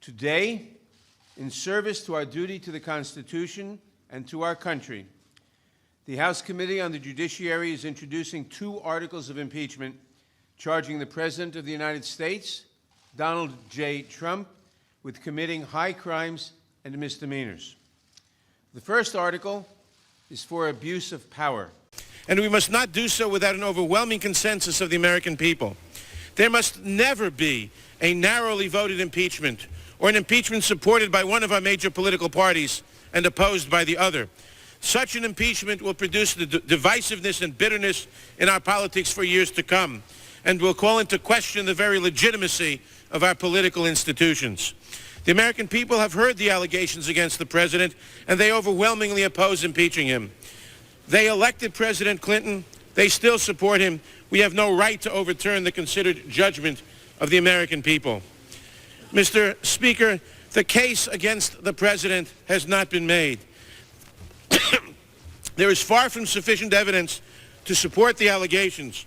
Today, in service to our duty to the Constitution and to our country, the House Committee on the Judiciary is introducing 2 articles of impeachment charging the President of the United States, Donald J. Trump, with committing high crimes and misdemeanors. The first article is for abuse of power. And we must not do so without an overwhelming consensus of the American people. There must never be a narrowly voted impeachment or an impeachment supported by one of our major political parties and opposed by the other. Such an impeachment will produce the divisiveness and bitterness in our politics for years to come, and will call into question the very legitimacy of our political institutions. The American people have heard the allegations against the president, and they overwhelmingly oppose impeaching him. They elected President Clinton. They still support him. We have no right to overturn the considered judgment of the American people. Mr. Speaker, the case against the president has not been made. There is far from sufficient evidence to support the allegations,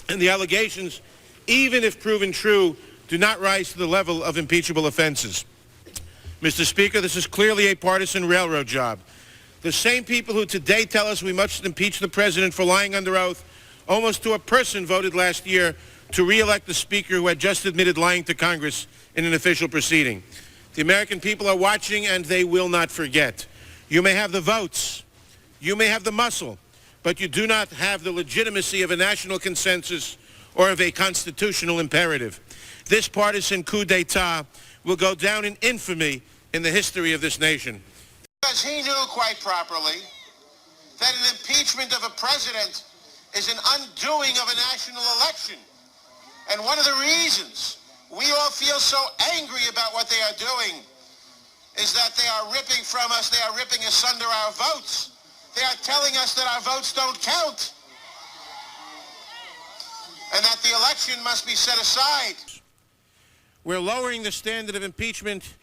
and the allegations, even if proven true, do not rise to the level of impeachable offenses. Mr. Speaker, this is clearly a partisan railroad job. The same people who today tell us we must impeach the president for lying under oath, almost to a person voted last year to re-elect the speaker who had just admitted lying to Congress in an official proceeding. The American people are watching, and they will not forget. You may have the votes, you may have the muscle, but you do not have the legitimacy of a national consensus or of a constitutional imperative. This partisan coup d'etat will go down in infamy in the history of this nation. Because he knew quite properly that an impeachment of a president is an undoing of a national election. And one of the reasons we all feel so angry about what they are doing is that they are ripping from us, they are ripping asunder our votes. They are telling us that our votes don't count and that the election must be set aside. We're lowering the standard of impeachment.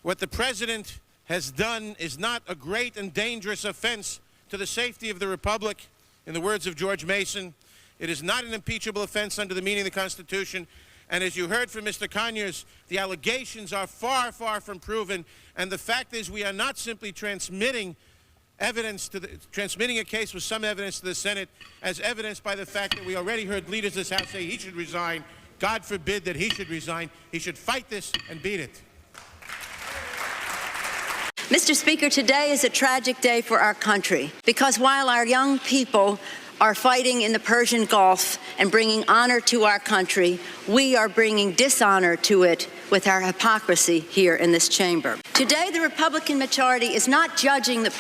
What the president has done is not a great and dangerous offense to the safety of the Republic. In the words of George Mason, it is not an impeachable offense under the meaning of the Constitution. And as you heard from Mr. Conyers, the allegations are far, far from proven. And the fact is, we are not simply transmitting a case with some evidence to the Senate, as evidenced by the fact that we already heard leaders of this House say he should resign. God forbid that he should resign. He should fight this and beat it. Mr. Speaker, today is a tragic day for our country because while our young people are fighting in the Persian Gulf and bringing honor to our country, we are bringing dishonor to it with our hypocrisy here in this chamber. Today, the Republican majority is not judging the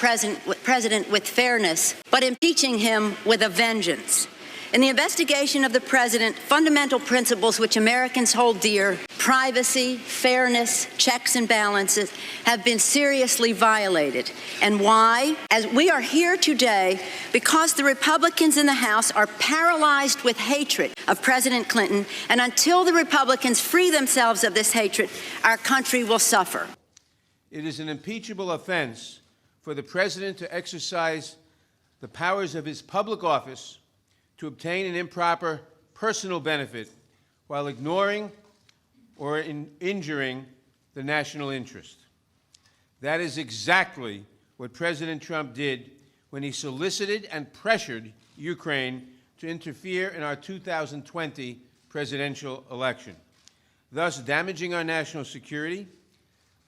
president with fairness, but impeaching him with a vengeance. In the investigation of the president, fundamental principles which Americans hold dear, privacy, fairness, checks and balances, have been seriously violated. And why? As we are here today because the Republicans in the House are paralyzed with hatred of President Clinton, and until the Republicans free themselves of this hatred, our country will suffer. It is an impeachable offense for the president to exercise the powers of his public office to obtain an improper personal benefit while ignoring or injuring the national interest. That is exactly what President Trump did when he solicited and pressured Ukraine to interfere in our 2020 presidential election, thus damaging our national security,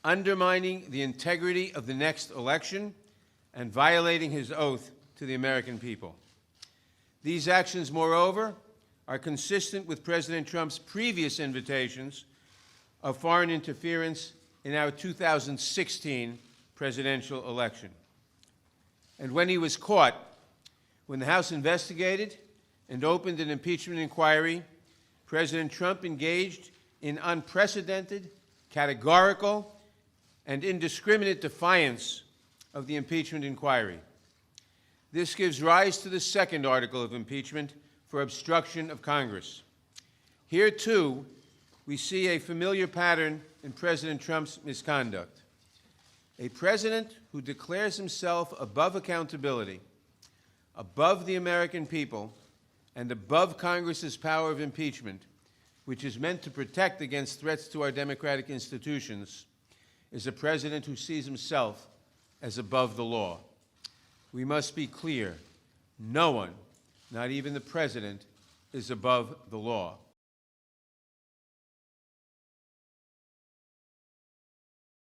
undermining the integrity of the next election, and violating his oath to the American people. These actions, moreover, are consistent with President Trump's previous invitations of foreign interference in our 2016 presidential election. And when he was caught, when the House investigated and opened an impeachment inquiry, President Trump engaged in unprecedented, categorical, and indiscriminate defiance of the impeachment inquiry. This gives rise to the second article of impeachment for obstruction of Congress. Here, too, we see a familiar pattern in President Trump's misconduct. A president who declares himself above accountability, above the American people, and above Congress's power of impeachment, which is meant to protect against threats to our democratic institutions, is a president who sees himself as above the law. We must be clear. No one, not even the president, is above the law.